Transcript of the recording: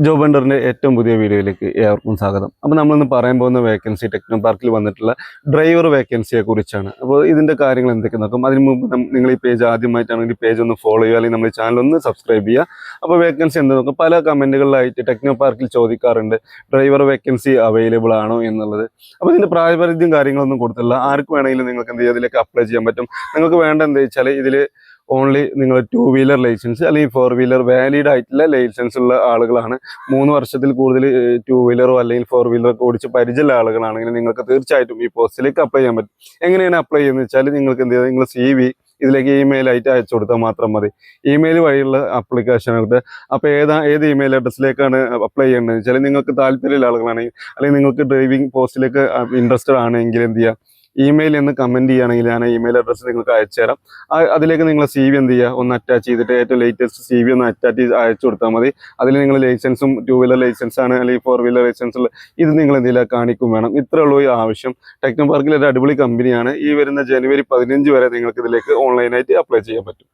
Job ഹണ്ടറിൻ്റെ ഏറ്റവും പുതിയ വീഡിയോയിലേക്ക് ഏവർക്കും സ്വാഗതം. അപ്പോൾ നമ്മളിന്ന് പറയാൻ പോകുന്ന വേക്കൻസി ടെക്നോ പാർക്കിൽ വന്നിട്ടുള്ള ഡ്രൈവർ വേക്കൻസിയെ കുറിച്ചാണ്. അപ്പോൾ ഇതിൻ്റെ കാര്യങ്ങൾ എന്തൊക്കെ നോക്കും. അതിന് മുമ്പ് നിങ്ങൾ ഈ പേജ് ആദ്യമായിട്ടാണെങ്കിൽ പേജ് ഒന്ന് ഫോളോ ചെയ്യുക, അല്ലെങ്കിൽ നമ്മൾ ചാനൽ ഒന്ന് സബ്സ്ക്രൈബ് ചെയ്യുക. അപ്പോൾ വേക്കൻസി എന്ത് നോക്കും, പല കമൻറ്റുകളിലായിട്ട് ടെക്നോ പാർക്കിൽ ചോദിക്കാറുണ്ട് ഡ്രൈവർ വേക്കൻസി അവൈലബിൾ ആണോ എന്നുള്ളത്. അപ്പോൾ ഇതിൻ്റെ പ്രായപരിധിയും കാര്യങ്ങളൊന്നും കൊടുത്തില്ല. ആർക്ക് വേണമെങ്കിലും നിങ്ങൾക്ക് എന്ത് ചെയ്യുക, ഇതിലേക്ക് അപ്ലൈ ചെയ്യാൻ പറ്റും. നിങ്ങൾക്ക് വേണ്ട എന്താ വെച്ചാൽ ഇതിൽ ഓൺലി നിങ്ങൾ 2 വീലർ ലൈസൻസ് അല്ലെങ്കിൽ 4 വീലർ വാലിഡ് ആയിട്ടുള്ള ലൈസൻസ് ഉള്ള ആളുകളാണ്. 3 വർഷത്തിൽ കൂടുതൽ 2 വീലറോ അല്ലെങ്കിൽ 4 വീലറോ ഓടിച്ച് പരിചയമുള്ള ആളുകളാണെങ്കിൽ നിങ്ങൾക്ക് തീർച്ചയായിട്ടും ഈ പോസ്റ്റിലേക്ക് അപ്ലൈ ചെയ്യാൻ പറ്റും. എങ്ങനെയാണ് അപ്ലൈ ചെയ്യുന്നത് വെച്ചാൽ, നിങ്ങൾക്ക് എന്ത് ചെയ്യുക, നിങ്ങൾ CV ഇതിലേക്ക് ഇമെയിൽ ആയിട്ട് അയച്ചു കൊടുത്താൽ മാത്രം മതി. ഇമെയിൽ വഴിയുള്ള ആപ്ലിക്കേഷനുകളുടെ അപ്പോൾ ഏത് ഇമെയിൽ അഡ്രസ്സിലേക്കാണ് അപ്ലൈ ചെയ്യേണ്ടത് വെച്ചാൽ, നിങ്ങൾക്ക് താല്പര്യമുള്ള ആളുകളാണെങ്കിൽ അല്ലെങ്കിൽ നിങ്ങൾക്ക് ഡ്രൈവിംഗ് പോസ്റ്റിലേക്ക് ഇൻട്രസ്റ്റഡ് ആണെങ്കിൽ എന്ത് ചെയ്യുക, ഇമെയിൽ എന്ന് കമൻറ്റ് ചെയ്യുകയാണെങ്കിൽ ഞാൻ ഇമെയിൽ അഡ്രസ്സ് നിങ്ങൾക്ക് അയച്ചു തരാം. അതിലേക്ക് നിങ്ങൾ CV എന്ത് ചെയ്യുക, ഒന്ന് അറ്റാച്ച് ചെയ്തിട്ട് ഏറ്റവും ലേറ്റസ്റ്റ് CV ഒന്ന് അറ്റാച്ച് ചെയ്ത് അയച്ചു കൊടുത്താൽ മതി. അതിൽ നിങ്ങൾ ലൈസൻസും 2 വീലർ ലൈസൻസ് ആണ് അല്ലെങ്കിൽ 4 വീലർ ലൈസൻസ് ഉള്ള ഇത് നിങ്ങൾ എന്തെങ്കിലും കാണിക്കും വേണം. ഇത്രേ ഉള്ളൂ ഈ ആവശ്യം. ടെക്നോ പാർക്കിൽ ഒരു അടിപൊളി കമ്പനിയാണ്. ഈ വരുന്ന ജനുവരി 15 വരെ നിങ്ങൾക്ക് ഇതിലേക്ക് ഓൺലൈനായിട്ട് അപ്ലൈ ചെയ്യാൻ പറ്റും.